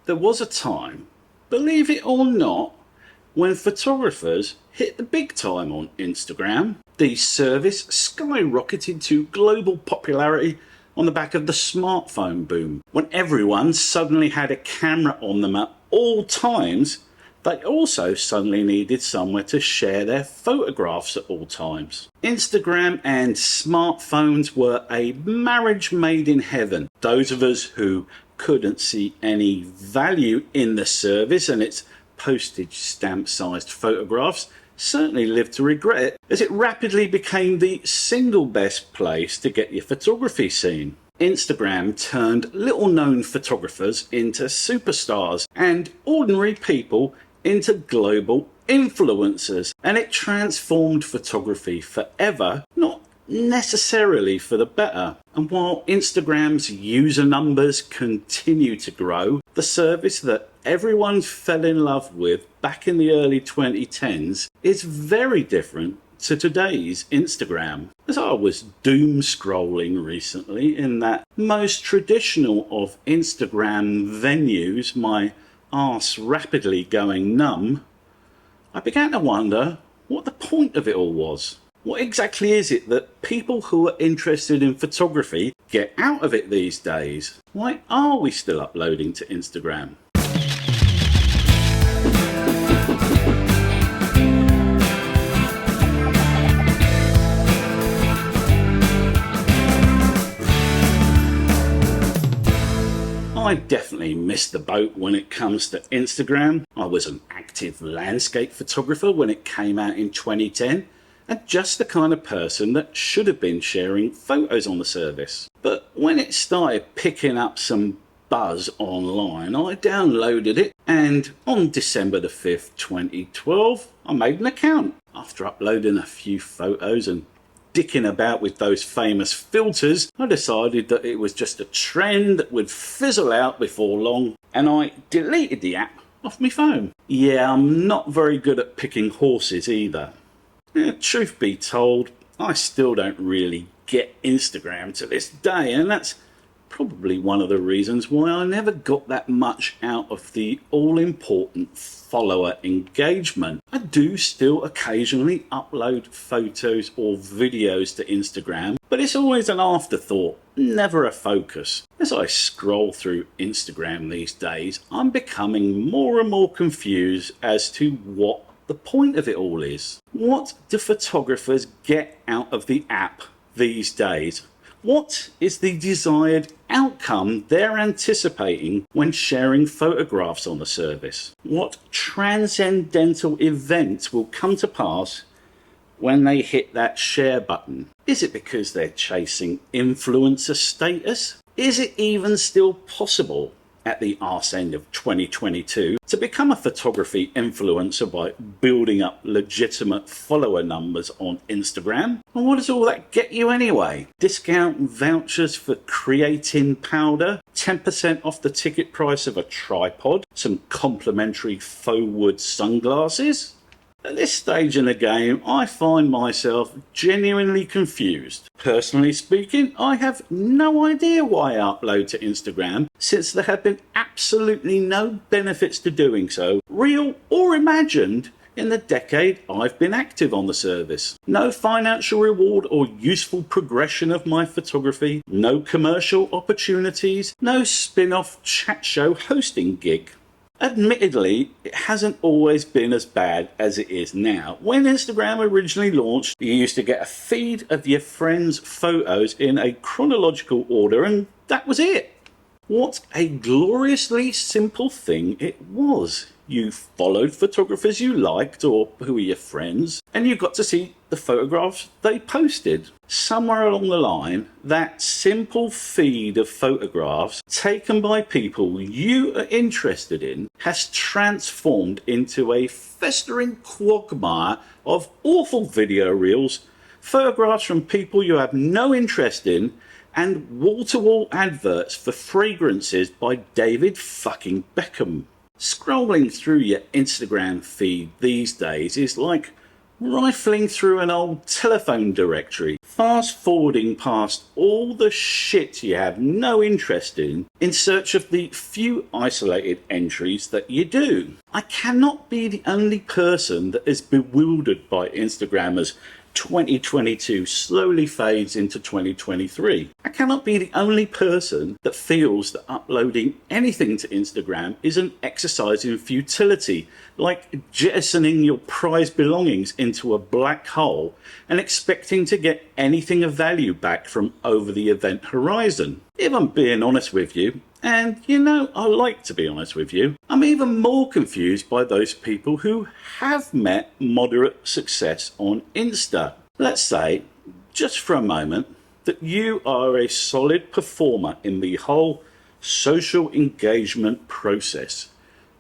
There was a time, believe it or not, when photographers hit the big time on Instagram. The service skyrocketed to global popularity on the back of the smartphone boom. When everyone suddenly had a camera on them at all times, they also suddenly needed somewhere to share their photographs at all times. Instagram and smartphones were a marriage made in heaven. Those of us who couldn't see any value in the service and its postage stamp sized photographs certainly lived to regret it, as it rapidly became the single best place to get your photography seen. Instagram turned little known photographers into superstars and ordinary people into global influencers, and it transformed photography forever, not necessarily for the better. And while Instagram's user numbers continue to grow, the service that everyone fell in love with back in the early 2010s is very different to today's Instagram. As I was doom scrolling recently in that most traditional of Instagram venues, my arse rapidly going numb, I began to wonder what the point of it all was. What exactly is it that people who are interested in photography get out of it these days? Why are we still uploading to Instagram? I definitely missed the boat when it comes to Instagram. I was an active landscape photographer when it came out in 2010, and just the kind of person that should have been sharing photos on the service. But when it started picking up some buzz online, I downloaded it, and on December the 5th, 2012, I made an account. After uploading a few photos and dicking about with those famous filters, I decided that it was just a trend that would fizzle out before long, and I deleted the app off my phone. Yeah, I'm not very good at picking horses either. Truth be told, I still don't really get Instagram to this day, and that's probably one of the reasons why I never got that much out of the all-important follower engagement. I do still occasionally upload photos or videos to Instagram, but it's always an afterthought, never a focus. As I scroll through Instagram these days, I'm becoming more and more confused as to what the point of it all is. What do photographers get out of the app these days? What is the desired outcome they're anticipating when sharing photographs on the service? What transcendental event will come to pass when they hit that share button? Is it because they're chasing influencer status? Is it even still possible at the arse end of 2022 to become a photography influencer by building up legitimate follower numbers on Instagram? And what does all that get you anyway? Discount vouchers for creatine powder, 10% off the ticket price of a tripod, some complimentary faux wood sunglasses? At this stage in the game, I find myself genuinely confused. Personally speaking, I have no idea why I upload to Instagram, since there have been absolutely no benefits to doing so, real or imagined, in the decade I've been active on the service. No financial reward or useful progression of my photography, no commercial opportunities, no spin-off chat show hosting gig. Admittedly, it hasn't always been as bad as it is now. When Instagram originally launched, you used to get a feed of your friends' photos in a chronological order, and that was it. What a gloriously simple thing it was. You followed photographers you liked or who were your friends, and you got to see the photographs they posted. Somewhere along the line, that simple feed of photographs taken by people you are interested in has transformed into a festering quagmire of awful video reels, photographs from people you have no interest in, and wall-to-wall adverts for fragrances by David fucking Beckham. Scrolling through your Instagram feed these days is like rifling through an old telephone directory, fast forwarding past all the shit you have no interest in search of the few isolated entries that you do. I cannot be the only person that is bewildered by Instagram as 2022 slowly fades into 2023. I cannot be the only person that feels that uploading anything to Instagram is an exercise in futility, like jettisoning your prized belongings into a black hole and expecting to get anything of value back from over the event horizon. If I'm being honest with you, and you know, I like to be honest with you, I'm even more confused by those people who have met moderate success on Insta. Let's say, just for a moment, that you are a solid performer in the whole social engagement process.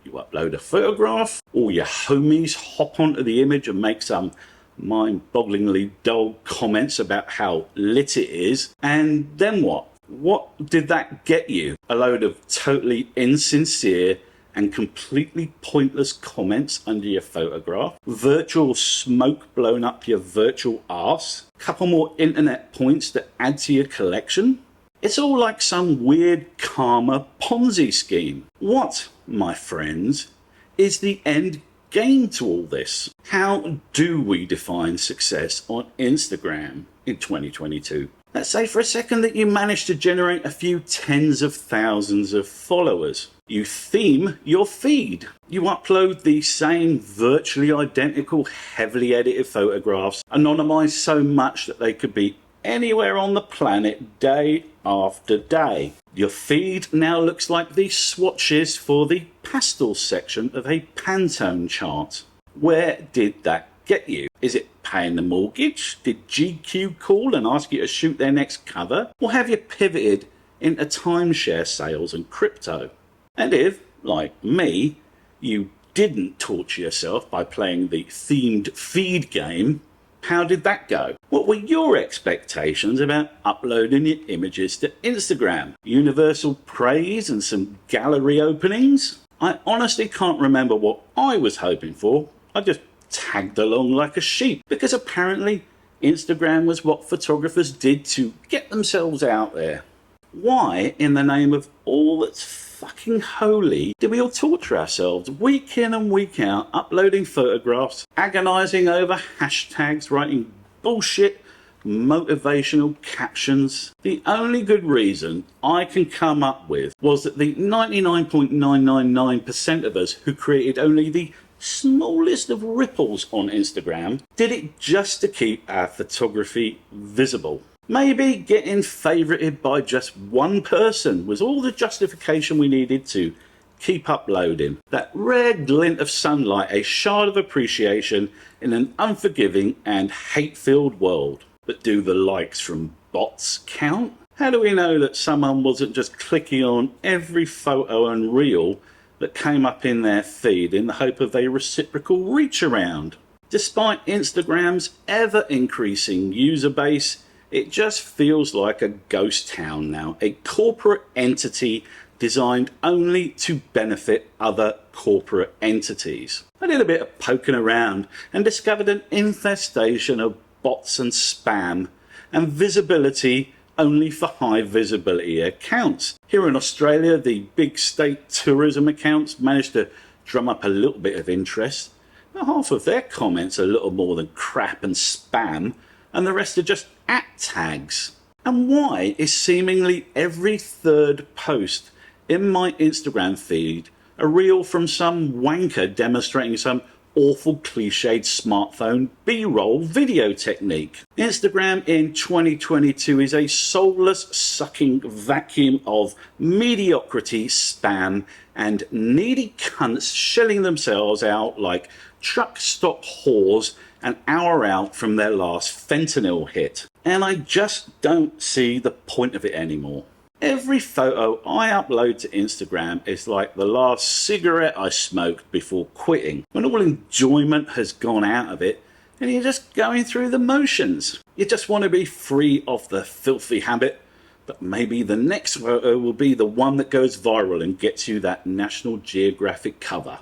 You upload a photograph, all your homies hop onto the image and make some mind-bogglingly dull comments about how lit it is, and then what? What did that get you? A load of totally insincere and completely pointless comments under your photograph? Virtual smoke blown up your virtual arse? Couple more internet points that add to your collection? It's all like some weird karma Ponzi scheme. What, my friends, is the end game to all this? How do we define success on Instagram in 2022? Let's say for a second that you manage to generate a few tens of thousands of followers. You theme your feed. You upload the same virtually identical, heavily edited photographs, anonymized so much that they could be anywhere on the planet day after day. Your feed now looks like the swatches for the pastel section of a Pantone chart. Where did that get you? Is it paying the mortgage? Did GQ call and ask you to shoot their next cover? Or have you pivoted into timeshare sales and crypto? And if, like me, you didn't torture yourself by playing the themed feed game, how did that go? What were your expectations about uploading your images to Instagram? Universal praise and some gallery openings? I honestly can't remember what I was hoping for. I just tagged along like a sheep because apparently Instagram was what photographers did to get themselves out there. Why, in the name of all that's fucking holy, do we all torture ourselves week in and week out, uploading photographs, agonizing over hashtags, writing bullshit motivational captions? The only good reason I can come up with was that the 99.999% of us who created only the smallest of ripples on Instagram did it just to keep our photography visible. Maybe getting favorited by just one person was all the justification we needed to keep uploading. That rare glint of sunlight, a shard of appreciation in an unforgiving and hate-filled world. But do the likes from bots count? How do we know that someone wasn't just clicking on every photo and reel that came up in their feed in the hope of a reciprocal reach around? Despite Instagram's ever-increasing user base, it just feels like a ghost town now, a corporate entity designed only to benefit other corporate entities. I did a bit of poking around and discovered an infestation of bots and spam and visibility only for high visibility accounts. Here in Australia, the big state tourism accounts managed to drum up a little bit of interest, but half of their comments are little more than crap and spam, and the rest are just @tags. And why is seemingly every third post in my Instagram feed a reel from some wanker demonstrating some awful cliched smartphone B-roll video technique? Instagram in 2022 is a soulless sucking vacuum of mediocrity, spam, and needy cunts shelling themselves out like truck stop whores an hour out from their last fentanyl hit. And I just don't see the point of it anymore. Every photo I upload to Instagram is like the last cigarette I smoked before quitting, when all enjoyment has gone out of it and you're just going through the motions. You just want to be free of the filthy habit, but maybe the next photo will be the one that goes viral and gets you that National Geographic cover.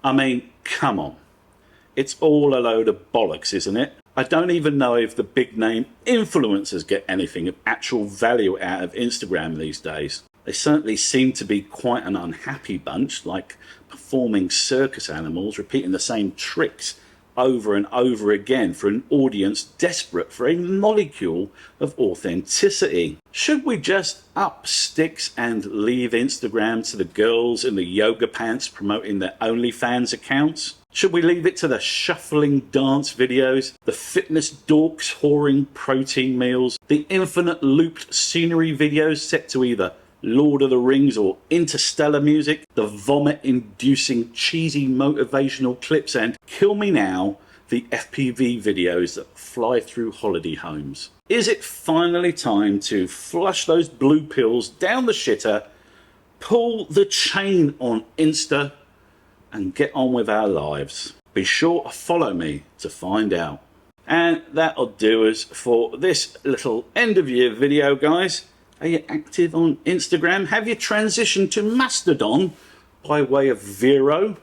I mean, come on. It's all a load of bollocks, isn't it? I don't even know if the big name influencers get anything of actual value out of Instagram these days. They certainly seem to be quite an unhappy bunch, like performing circus animals, repeating the same tricks over and over again for an audience desperate for a molecule of authenticity. Should we just up sticks and leave Instagram to the girls in the yoga pants promoting their OnlyFans accounts? Should we leave it to the shuffling dance videos, the fitness dorks whoring protein meals, the infinite looped scenery videos set to either Lord of the Rings or Interstellar music, the vomit-inducing cheesy motivational clips, and kill me now, the FPV videos that fly through holiday homes? Is it finally time to flush those blue pills down the shitter, pull the chain on Insta, and get on with our lives? Be sure to follow me to find out. And that'll do us for this little end of year video, guys. Are you active on Instagram? Have you transitioned to Mastodon by way of Vero?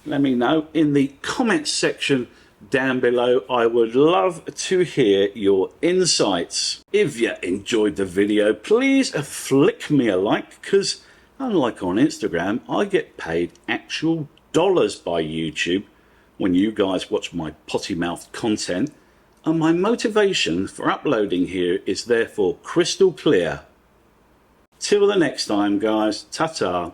Let me know in the comments section down below. I would love to hear your insights. If you enjoyed the video, please flick me a like, because unlike on Instagram, I get paid actual dollars by YouTube when you guys watch my potty-mouthed content, and my motivation for uploading here is therefore crystal clear. Till the next time, guys, ta-ta.